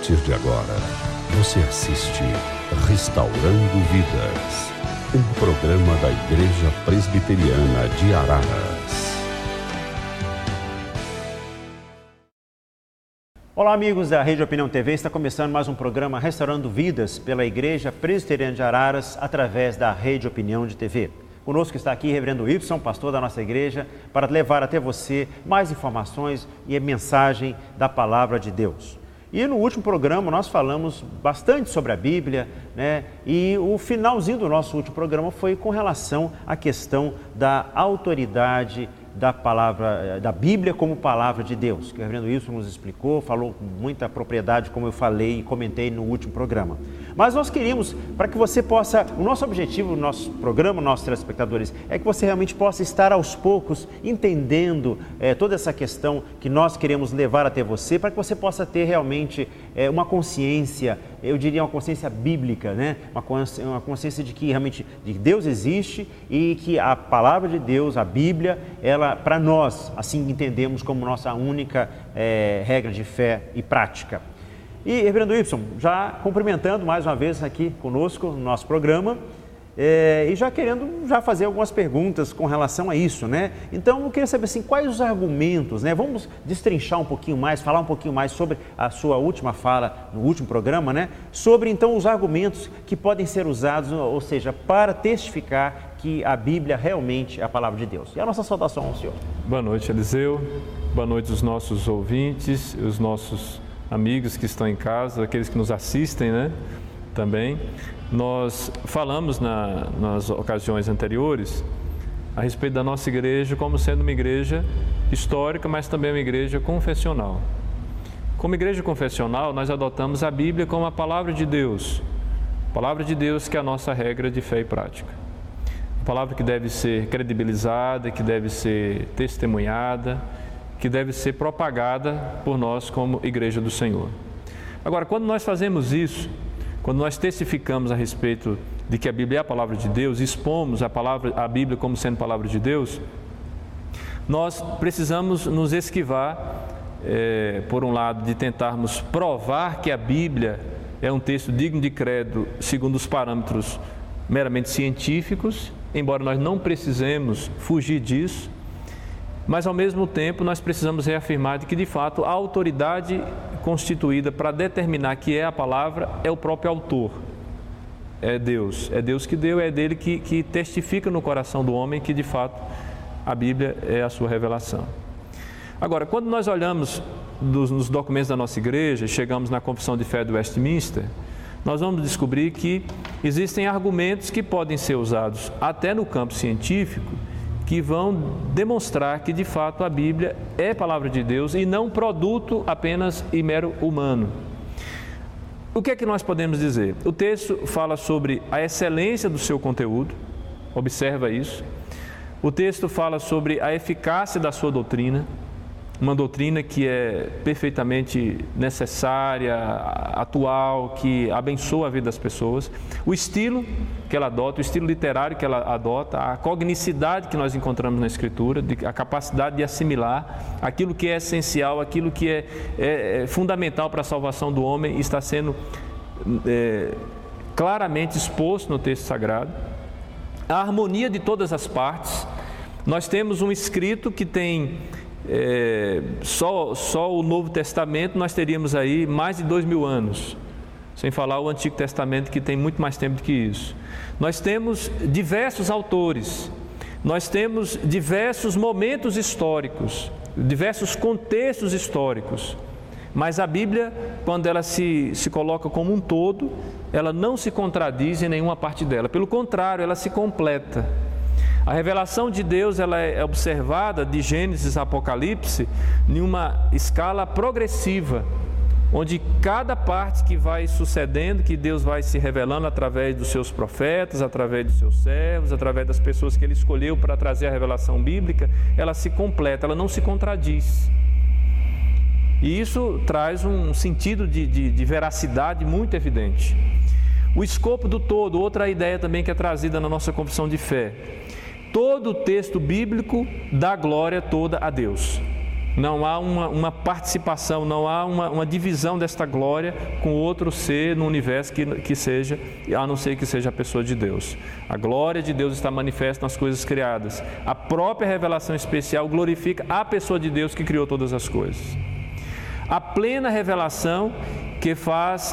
partir de agora, você assiste Restaurando Vidas, um programa da Igreja Presbiteriana de Araras. Olá, amigos da Rede Opinião TV, está começando mais um programa Restaurando Vidas pela Igreja Presbiteriana de Araras, através da Rede Opinião de TV. Conosco está aqui Reverendo Wilson, pastor da nossa igreja, para levar até você mais informações e a mensagem da Palavra de Deus. E no último programa nós falamos bastante sobre a Bíblia, né? E o finalzinho do nosso último programa foi com relação à questão da autoridade da palavra, da Bíblia como palavra de Deus, que o Reverendo Wilson nos explicou, falou com muita propriedade, como eu falei e comentei no último programa. Mas nós queríamos, para que você possa, o nosso objetivo, o nosso programa, nossos telespectadores, é que você realmente possa estar aos poucos entendendo toda essa questão que nós queremos levar até você, para que você possa ter realmente uma consciência, eu diria uma consciência bíblica, né? Uma consciência de que realmente de Deus existe e que a palavra de Deus, a Bíblia, ela, para nós, assim entendemos como nossa única regra de fé e prática. E, Reverendo Wilson, já cumprimentando mais uma vez aqui conosco no nosso programa, e já querendo fazer algumas perguntas com relação a isso, né? Então, eu queria saber assim, quais os argumentos, né? Vamos destrinchar um pouquinho mais, falar um pouquinho mais sobre a sua última fala no último programa, né? Sobre, então, os argumentos que podem ser usados, ou seja, para testificar que a Bíblia realmente é a palavra de Deus. E a nossa saudação ao Senhor. Boa noite, Eliseu. Boa noite aos nossos ouvintes, os nossos amigos que estão em casa, aqueles que nos assistem, né? Também. Nós falamos nas ocasiões anteriores a respeito da nossa igreja como sendo uma igreja histórica, mas também uma igreja confessional. Como igreja confessional, nós adotamos a Bíblia como a palavra de Deus que é a nossa regra de fé e prática. A palavra que deve ser credibilizada, que deve ser testemunhada, que deve ser propagada por nós como igreja do Senhor. Agora, quando nós fazemos isso, quando nós testificamos a respeito de que a Bíblia é a palavra de Deus, expomos a Bíblia como sendo palavra de Deus, nós precisamos nos esquivar, por um lado, de tentarmos provar que a Bíblia é um texto digno de credo segundo os parâmetros meramente científicos, embora nós não precisemos fugir disso, mas ao mesmo tempo nós precisamos reafirmar de que de fato a autoridade constituída para determinar que é a palavra é o próprio autor, é Deus que deu, é dele que testifica no coração do homem que de fato a Bíblia é a sua revelação. Agora, quando nós olhamos nos documentos da nossa igreja, chegamos na Confissão de Fé do Westminster, nós vamos descobrir que existem argumentos que podem ser usados até no campo científico, que vão demonstrar que de fato a Bíblia é palavra de Deus e não produto apenas e mero humano. O que é que nós podemos dizer? O texto fala sobre a excelência do seu conteúdo, observa isso. O texto fala sobre a eficácia da sua doutrina, uma doutrina que é perfeitamente necessária, atual, que abençoa a vida das pessoas. O estilo que ela adota, o estilo literário que ela adota, a cognicidade que nós encontramos na Escritura, a capacidade de assimilar aquilo que é essencial, aquilo que é fundamental para a salvação do homem, está sendo claramente exposto no texto sagrado. A harmonia de todas as partes. Nós temos um escrito que tem... só o Novo Testamento nós teríamos aí mais de 2000 anos, sem falar o Antigo Testamento que tem muito mais tempo do que isso. Nós temos diversos autores, nós temos diversos momentos históricos, diversos contextos históricos, mas a Bíblia, quando ela se coloca como um todo, ela não se contradiz em nenhuma parte dela, pelo contrário, ela se completa. A revelação de Deus ela é observada de Gênesis a Apocalipse em uma escala progressiva, onde cada parte que vai sucedendo, que Deus vai se revelando através dos seus profetas, através dos seus servos, através das pessoas que Ele escolheu para trazer a revelação bíblica, ela se completa, ela não se contradiz. E isso traz um sentido de veracidade muito evidente. O escopo do todo, outra ideia também que é trazida na nossa confissão de fé. Todo o texto bíblico dá glória toda a Deus. Não há uma participação, não há uma divisão desta glória com outro ser no universo que seja, a não ser que seja a pessoa de Deus. A glória de Deus está manifesta nas coisas criadas. A própria revelação especial glorifica a pessoa de Deus que criou todas as coisas. A plena revelação que faz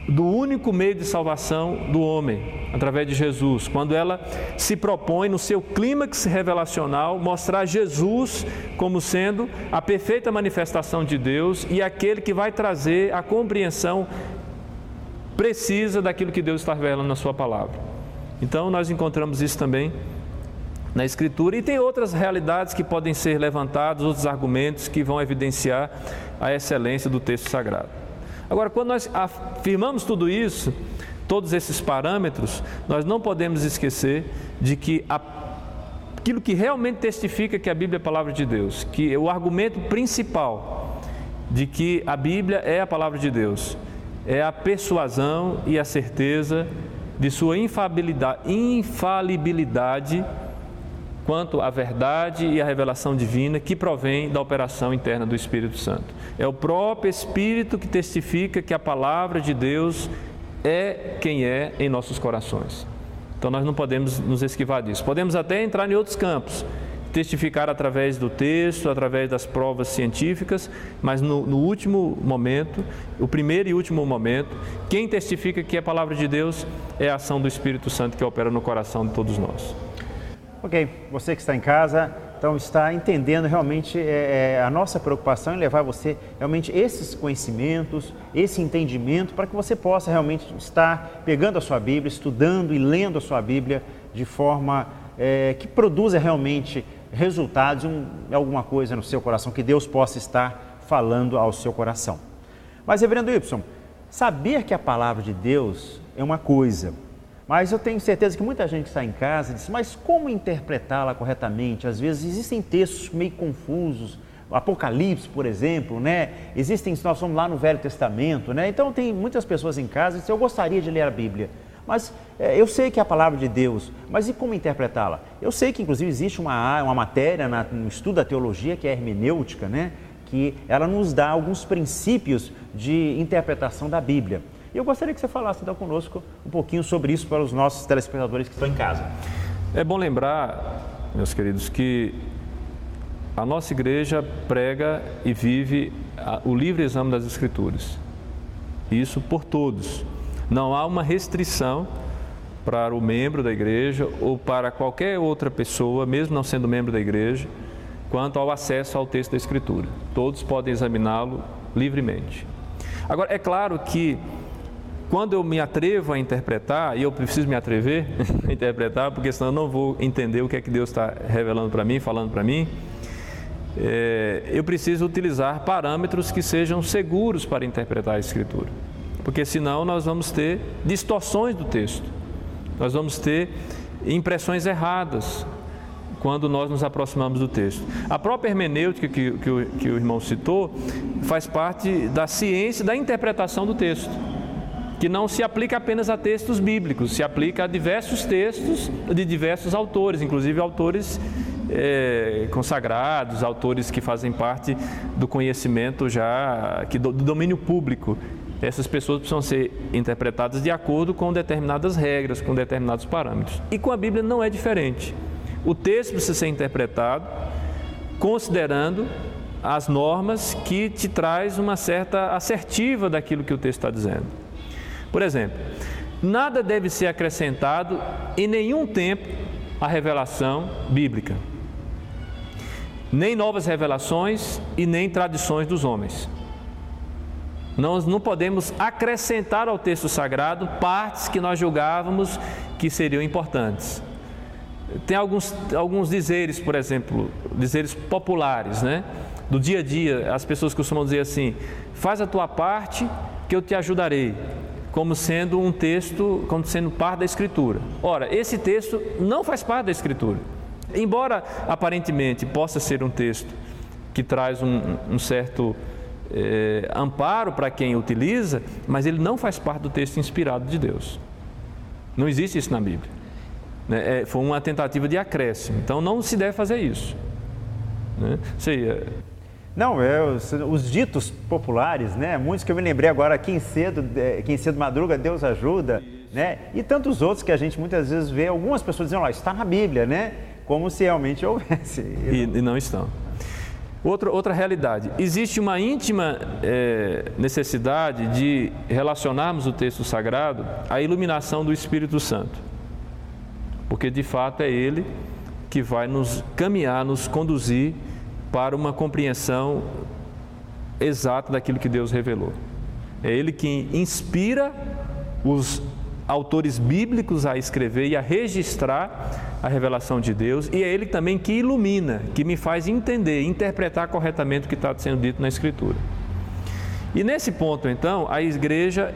do único meio de salvação do homem, através de Jesus, quando ela se propõe no seu clímax revelacional mostrar Jesus como sendo a perfeita manifestação de Deus e aquele que vai trazer a compreensão precisa daquilo que Deus está revelando na sua palavra. Então nós encontramos isso também na Escritura, e tem outras realidades que podem ser levantadas, outros argumentos que vão evidenciar a excelência do texto sagrado. Agora, quando nós afirmamos tudo isso, todos esses parâmetros, nós não podemos esquecer de que aquilo que realmente testifica que a Bíblia é a palavra de Deus, que o argumento principal de que a Bíblia é a palavra de Deus, é a persuasão e a certeza de sua infalibilidade quanto à verdade e à revelação divina que provém da operação interna do Espírito Santo. É o próprio Espírito que testifica que a palavra de Deus é quem é em nossos corações. Então nós não podemos nos esquivar disso. Podemos até entrar em outros campos, testificar através do texto, através das provas científicas, mas no último momento, o primeiro e último momento, quem testifica que é a palavra de Deus é a ação do Espírito Santo que opera no coração de todos nós. Ok, você que está em casa, então está entendendo realmente a nossa preocupação em levar você realmente esses conhecimentos, esse entendimento, para que você possa realmente estar pegando a sua Bíblia, estudando e lendo a sua Bíblia de forma que produza realmente resultados em alguma coisa no seu coração, que Deus possa estar falando ao seu coração. Mas, Reverendo Y, saber que a palavra de Deus é uma coisa, mas eu tenho certeza que muita gente que está em casa diz, mas como interpretá-la corretamente? Às vezes existem textos meio confusos, Apocalipse, por exemplo, né? Nós somos lá no Velho Testamento, né? Então tem muitas pessoas em casa que dizem, eu gostaria de ler a Bíblia, mas eu sei que é a palavra de Deus, mas e como interpretá-la? Eu sei que inclusive existe uma matéria no estudo da teologia que é a hermenêutica, né? Que ela nos dá alguns princípios de interpretação da Bíblia. E eu gostaria que você falasse então conosco um pouquinho sobre isso para os nossos telespectadores que estão em casa. É bom lembrar, meus queridos, que a nossa igreja prega e vive o livre exame das Escrituras. Isso por todos. Não há uma restrição para o membro da igreja ou para qualquer outra pessoa, mesmo não sendo membro da igreja, quanto ao acesso ao texto da Escritura. Todos podem examiná-lo livremente. Agora, é claro que quando eu me atrevo a interpretar, e eu preciso me atrever a interpretar, porque senão eu não vou entender o que é que Deus está revelando para mim, falando para mim, eu preciso utilizar parâmetros que sejam seguros para interpretar a Escritura. Porque senão nós vamos ter distorções do texto, nós vamos ter impressões erradas quando nós nos aproximamos do texto. A própria hermenêutica que o irmão citou faz parte da ciência da interpretação do texto, que não se aplica apenas a textos bíblicos, se aplica a diversos textos de diversos autores, inclusive autores consagrados, autores que fazem parte do conhecimento do domínio público. Essas pessoas precisam ser interpretadas de acordo com determinadas regras, com determinados parâmetros. E com a Bíblia não é diferente. O texto precisa ser interpretado considerando as normas que te traz uma certa assertiva daquilo que o texto está dizendo. Por exemplo, nada deve ser acrescentado em nenhum tempo à revelação bíblica. Nem novas revelações e nem tradições dos homens. Nós não podemos acrescentar ao texto sagrado partes que nós julgávamos que seriam importantes. Tem alguns dizeres, por exemplo, dizeres populares, né? Do dia a dia, as pessoas costumam dizer assim, faz a tua parte que eu te ajudarei, como sendo um texto, como sendo parte da Escritura. Ora, esse texto não faz parte da Escritura. Embora aparentemente possa ser um texto que traz um certo amparo para quem utiliza, mas ele não faz parte do texto inspirado de Deus. Não existe isso na Bíblia. Foi uma tentativa de acréscimo, então não se deve fazer isso. né? Não, os ditos populares, né? Muitos que eu me lembrei agora, quem cedo madruga, Deus ajuda, né? E tantos outros que a gente muitas vezes vê, algumas pessoas dizendo, está na Bíblia, né? Como se realmente houvesse. E não estão. Outra realidade, existe uma íntima necessidade de relacionarmos o texto sagrado à iluminação do Espírito Santo, porque de fato é Ele que vai nos caminhar, nos conduzir para uma compreensão exata daquilo que Deus revelou. É Ele que inspira os autores bíblicos a escrever e a registrar a revelação de Deus, e é Ele também que ilumina, que me faz entender, interpretar corretamente o que está sendo dito na Escritura. E nesse ponto, então, a igreja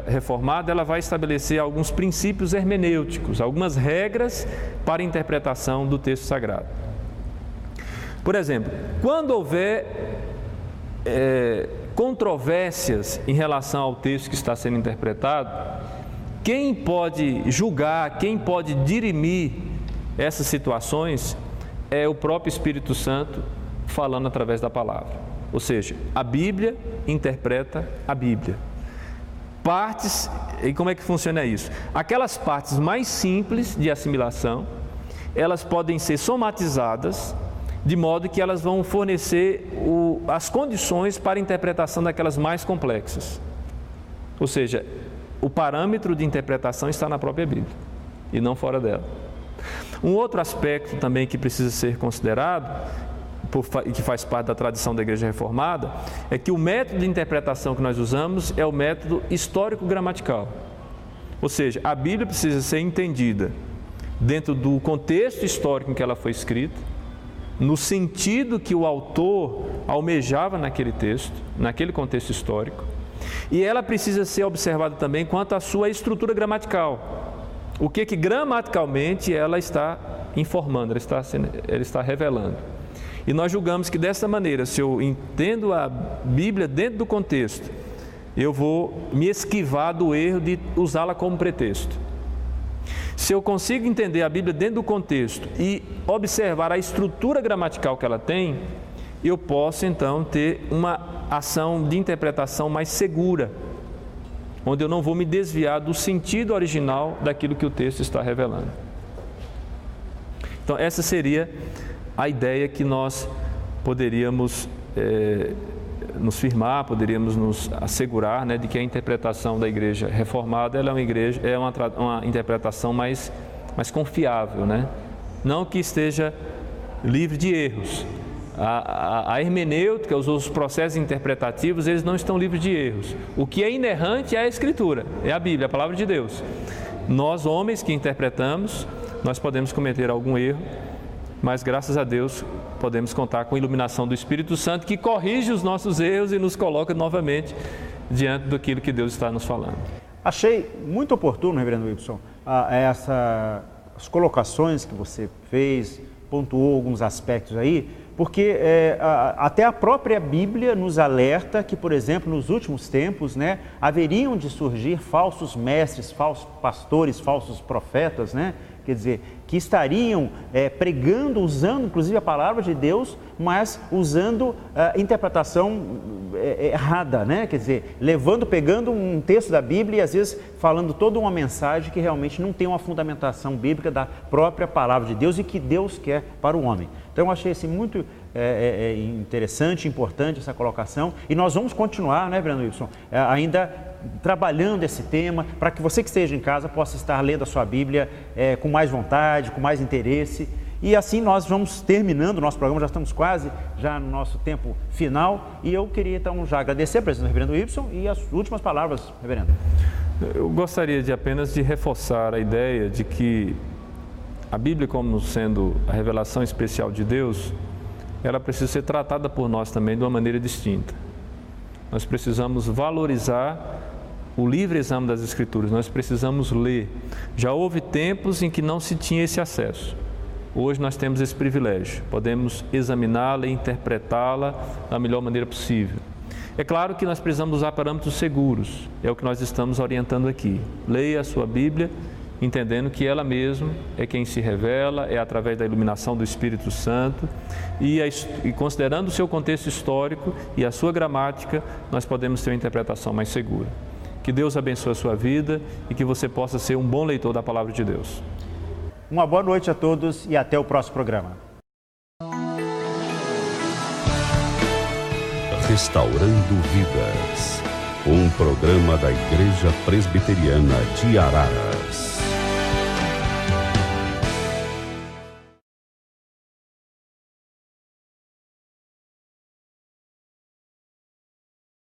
reformada, ela vai estabelecer alguns princípios hermenêuticos, algumas regras para a interpretação do texto sagrado. Por exemplo, quando houver controvérsias em relação ao texto que está sendo interpretado, quem pode julgar, quem pode dirimir essas situações é o próprio Espírito Santo falando através da palavra. Ou seja, a Bíblia interpreta a Bíblia. Partes, e como é que funciona isso? Aquelas partes mais simples de assimilação, elas podem ser somatizadas, de modo que elas vão fornecer as condições para a interpretação daquelas mais complexas. Ou seja, o parâmetro de interpretação está na própria Bíblia e não fora dela. Um outro aspecto também que precisa ser considerado, e que faz parte da tradição da Igreja Reformada, é que o método de interpretação que nós usamos é o método histórico-gramatical. Ou seja, a Bíblia precisa ser entendida dentro do contexto histórico em que ela foi escrita, no sentido que o autor almejava naquele texto, naquele contexto histórico, e ela precisa ser observada também quanto à sua estrutura gramatical. O que gramaticalmente ela está informando, ela está revelando. E nós julgamos que dessa maneira, se eu entendo a Bíblia dentro do contexto, eu vou me esquivar do erro de usá-la como pretexto. Se eu consigo entender a Bíblia dentro do contexto e observar a estrutura gramatical que ela tem, eu posso então ter uma ação de interpretação mais segura, onde eu não vou me desviar do sentido original daquilo que o texto está revelando. Então, essa seria a ideia que nós poderíamos nos firmar, poderíamos nos assegurar, né, de que a interpretação da Igreja Reformada ela é uma interpretação mais confiável, né? Não que esteja livre de erros. A hermenêutica, os processos interpretativos, eles não estão livres de erros. O que é inerrante é a Escritura, é a Bíblia, a Palavra de Deus. Nós, homens que interpretamos, nós podemos cometer algum erro, mas graças a Deus podemos contar com a iluminação do Espírito Santo, que corrige os nossos erros e nos coloca novamente diante daquilo que Deus está nos falando. Achei muito oportuno, Reverendo Wilson, as colocações que você fez, pontuou alguns aspectos aí, porque até a própria Bíblia nos alerta que, por exemplo, nos últimos tempos, né, haveriam de surgir falsos mestres, falsos pastores, falsos profetas, né? Quer dizer, que estariam pregando, usando inclusive a palavra de Deus, mas usando interpretação errada, né? Quer dizer, pegando um texto da Bíblia e às vezes falando toda uma mensagem que realmente não tem uma fundamentação bíblica da própria palavra de Deus e que Deus quer para o homem. Então eu achei assim, muito interessante, importante essa colocação, e nós vamos continuar, né, Breno Wilson, ainda trabalhando esse tema, para que você que esteja em casa possa estar lendo a sua Bíblia com mais vontade, com mais interesse. E assim nós vamos terminando o nosso programa, já estamos quase já no nosso tempo final, e eu queria então já agradecer a presença do Reverendo Wilson e as últimas palavras, Reverendo. Eu gostaria apenas de reforçar a ideia de que a Bíblia, como sendo a revelação especial de Deus, ela precisa ser tratada por nós também de uma maneira distinta. Nós precisamos valorizar o livre exame das Escrituras, nós precisamos ler. Já houve tempos em que não se tinha esse acesso. Hoje nós temos esse privilégio, podemos examiná-la e interpretá-la da melhor maneira possível. É claro que nós precisamos usar parâmetros seguros, é o que nós estamos orientando aqui. Leia a sua Bíblia entendendo que ela mesma é quem se revela, é através da iluminação do Espírito Santo e considerando o seu contexto histórico e a sua gramática, nós podemos ter uma interpretação mais segura. Que Deus abençoe a sua vida e que você possa ser um bom leitor da Palavra de Deus. Uma boa noite a todos e até o próximo programa. Restaurando Vidas, um programa da Igreja Presbiteriana de Araras.